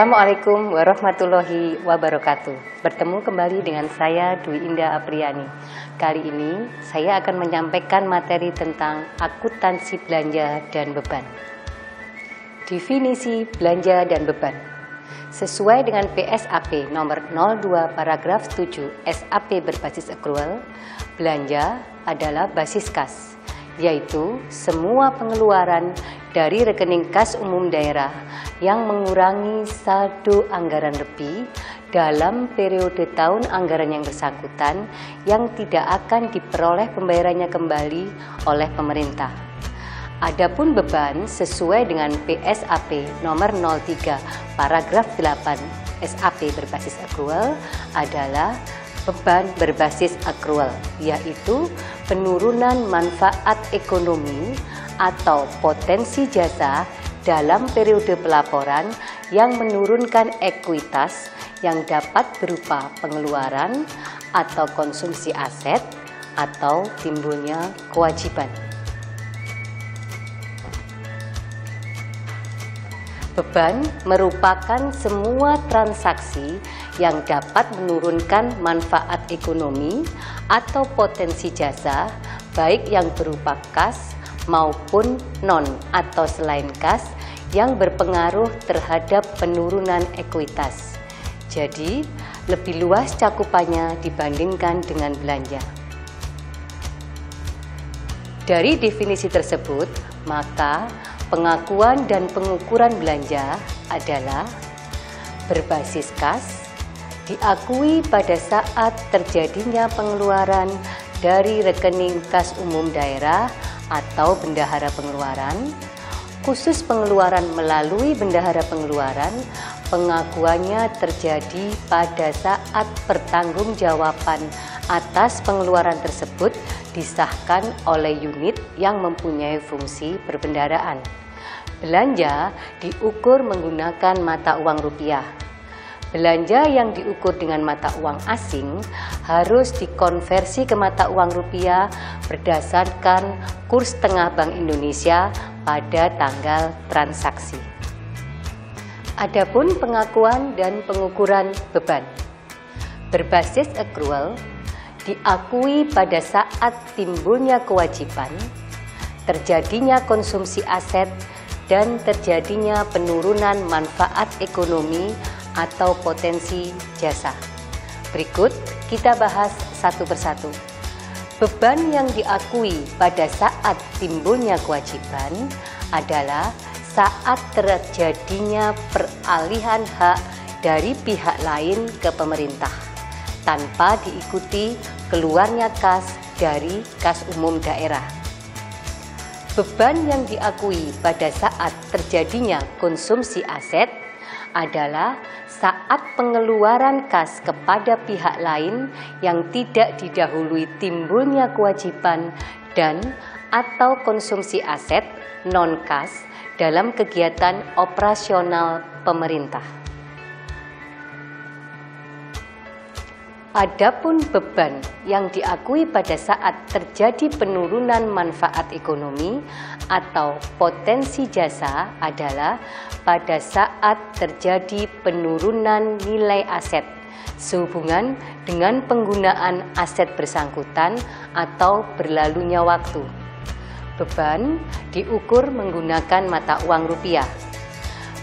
Assalamualaikum warahmatullahi wabarakatuh. Bertemu kembali dengan saya Dwi Indah Apriani. Kali ini saya akan menyampaikan materi tentang akuntansi belanja dan beban. Definisi belanja dan beban. Sesuai dengan PSAP nomor 02 paragraf 7 SAP berbasis accrual, belanja adalah basis kas, yaitu semua pengeluaran dari rekening kas umum daerah yang mengurangi saldo anggaran lebih dalam periode tahun anggaran yang bersangkutan yang tidak akan diperoleh pembayarannya kembali oleh pemerintah. Adapun beban sesuai dengan PSAP nomor 03 paragraf 8 SAP berbasis accrual adalah beban berbasis accrual, yaitu penurunan manfaat ekonomi atau potensi jasa dalam periode pelaporan yang menurunkan ekuitas yang dapat berupa pengeluaran atau konsumsi aset atau timbulnya kewajiban. Beban merupakan semua transaksi yang dapat menurunkan manfaat ekonomi atau potensi jasa, baik yang berupa kas maupun non atau selain kas yang berpengaruh terhadap penurunan ekuitas. Jadi, lebih luas cakupannya dibandingkan dengan belanja. Dari definisi tersebut, maka pengakuan dan pengukuran belanja adalah berbasis kas, diakui pada saat terjadinya pengeluaran dari rekening kas umum daerah atau bendahara pengeluaran, khusus pengeluaran melalui bendahara pengeluaran, pengakuannya terjadi pada saat pertanggungjawaban atas pengeluaran tersebut disahkan oleh unit yang mempunyai fungsi perbendaharaan. Belanja diukur menggunakan mata uang rupiah. Belanja yang diukur dengan mata uang asing harus dikonversi ke mata uang rupiah berdasarkan kurs tengah Bank Indonesia pada tanggal transaksi. Adapun pengakuan dan pengukuran beban berbasis accrual diakui pada saat timbulnya kewajiban, terjadinya konsumsi aset, dan terjadinya penurunan manfaat ekonomi atau potensi jasa. Berikut kita bahas satu persatu. Beban yang diakui pada saat timbulnya kewajiban adalah saat terjadinya peralihan hak dari pihak lain ke pemerintah tanpa diikuti keluarnya kas dari kas umum daerah. Beban yang diakui pada saat terjadinya konsumsi aset adalah saat pengeluaran kas kepada pihak lain yang tidak didahului timbulnya kewajiban dan atau konsumsi aset non-kas dalam kegiatan operasional pemerintah. Adapun beban yang diakui pada saat terjadi penurunan manfaat ekonomi atau potensi jasa adalah pada saat terjadi penurunan nilai aset sehubungan dengan penggunaan aset bersangkutan atau berlalunya waktu. Beban diukur menggunakan mata uang rupiah.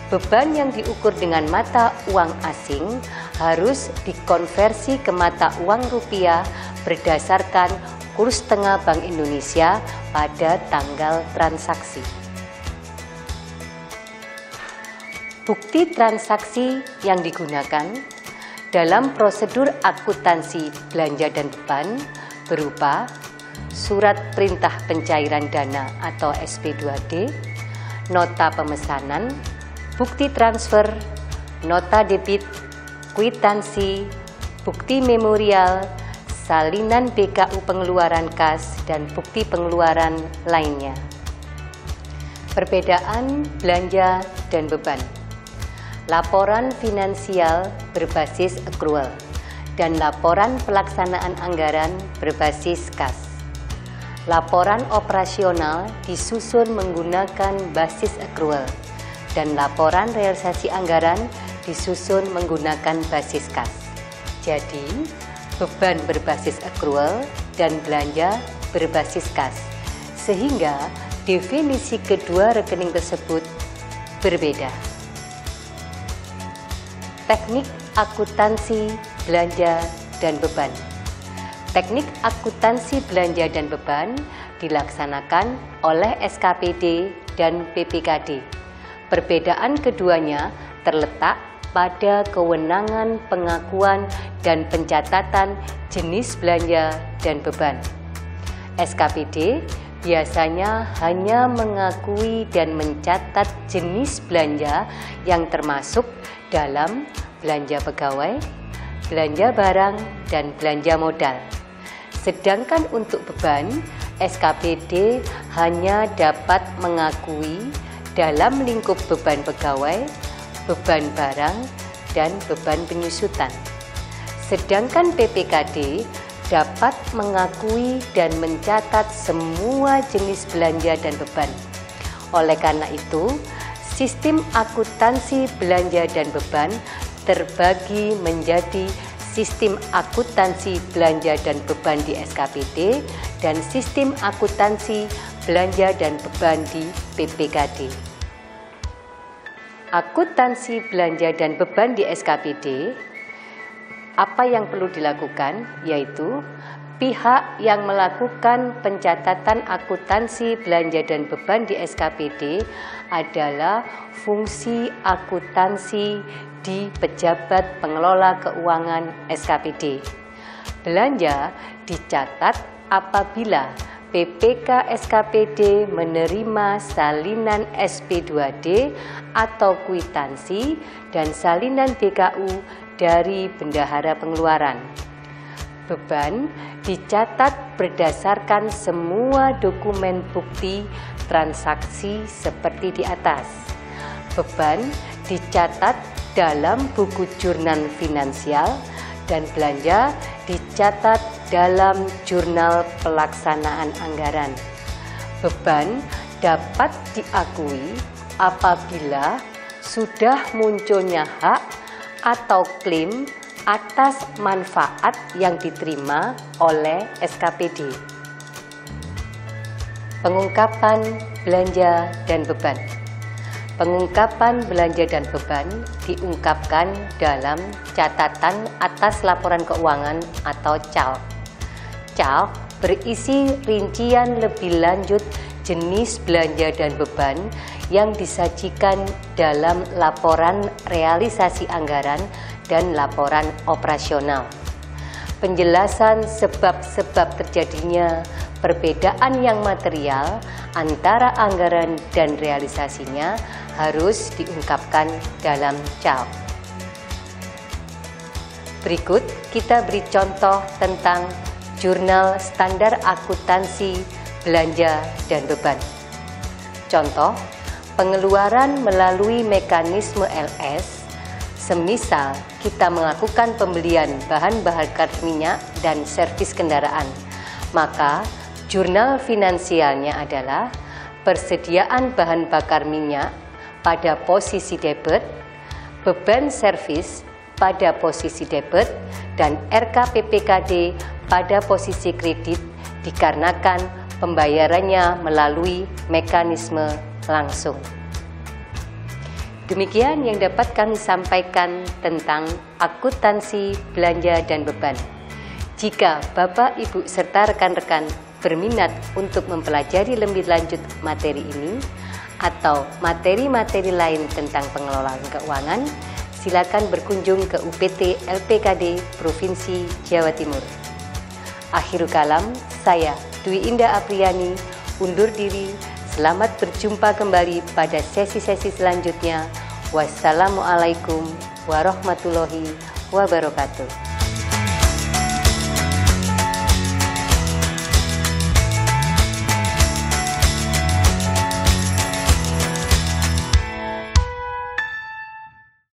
Beban yang diukur dengan mata uang asing harus dikonversi ke mata uang rupiah berdasarkan kurs tengah Bank Indonesia pada tanggal transaksi. Bukti transaksi yang digunakan dalam prosedur akuntansi belanja dan beban berupa surat perintah pencairan dana atau SP2D, nota pemesanan, bukti transfer, nota debit, kwitansi, bukti memorial, salinan BKU pengeluaran kas, dan bukti pengeluaran lainnya. Perbedaan belanja dan beban. Laporan finansial berbasis accrual dan laporan pelaksanaan anggaran berbasis kas. Laporan operasional disusun menggunakan basis accrual dan laporan realisasi anggaran disusun menggunakan basis kas. Jadi, beban berbasis accrual dan belanja berbasis kas. Sehingga definisi kedua rekening tersebut berbeda. Teknik akuntansi belanja dan beban. Teknik akuntansi belanja dan beban dilaksanakan oleh SKPD dan PPKD. Perbedaan keduanya terletak pada kewenangan pengakuan dan pencatatan jenis belanja dan beban. SKPD biasanya hanya mengakui dan mencatat jenis belanja yang termasuk dalam belanja pegawai, belanja barang, dan belanja modal. Sedangkan untuk beban, SKPD hanya dapat mengakui dalam lingkup beban pegawai, beban barang, dan beban penyusutan. Sedangkan PPKD dapat mengakui dan mencatat semua jenis belanja dan beban. Oleh karena itu, sistem akuntansi belanja dan beban terbagi menjadi sistem akuntansi belanja dan beban di SKPD dan sistem akuntansi belanja dan beban di PPKD. Akuntansi belanja dan beban di SKPD, apa yang perlu dilakukan yaitu pihak yang melakukan pencatatan akuntansi belanja dan beban di SKPD adalah fungsi akuntansi di pejabat pengelola keuangan SKPD. Belanja dicatat apabila PPK SKPD menerima salinan SP2D atau kwitansi dan salinan BKU dari bendahara pengeluaran. Beban dicatat berdasarkan semua dokumen bukti transaksi seperti di atas. Beban dicatat dalam buku jurnal finansial dan belanja dicatat dalam jurnal pelaksanaan anggaran. Beban dapat diakui apabila sudah munculnya hak atau klaim atas manfaat yang diterima oleh SKPD. Pengungkapan belanja dan beban. Pengungkapan belanja dan beban diungkapkan dalam catatan atas laporan keuangan atau CALK. CALK berisi rincian lebih lanjut jenis belanja dan beban yang disajikan dalam laporan realisasi anggaran dan laporan operasional. Penjelasan sebab-sebab terjadinya perbedaan yang material antara anggaran dan realisasinya harus diungkapkan dalam CALK. Berikut kita beri contoh tentang jurnal standar akuntansi belanja dan beban. Contoh, pengeluaran melalui mekanisme LS, semisal kita melakukan pembelian bahan bakar minyak dan servis kendaraan, maka jurnal finansialnya adalah persediaan bahan bakar minyak pada posisi debit, beban servis pada posisi debit, dan RKPPKD pada posisi kredit dikarenakan pembayarannya melalui mekanisme langsung. Demikian yang dapat kami sampaikan tentang akuntansi belanja dan beban. Jika Bapak, Ibu, serta rekan-rekan berminat untuk mempelajari lebih lanjut materi ini atau materi-materi lain tentang pengelolaan keuangan, silakan berkunjung ke UPT LPKD Provinsi Jawa Timur. Akhirul kalam, saya Dwi Indah Apriani undur diri. Selamat berjumpa kembali pada sesi-sesi selanjutnya. Wassalamualaikum warahmatullahi wabarakatuh.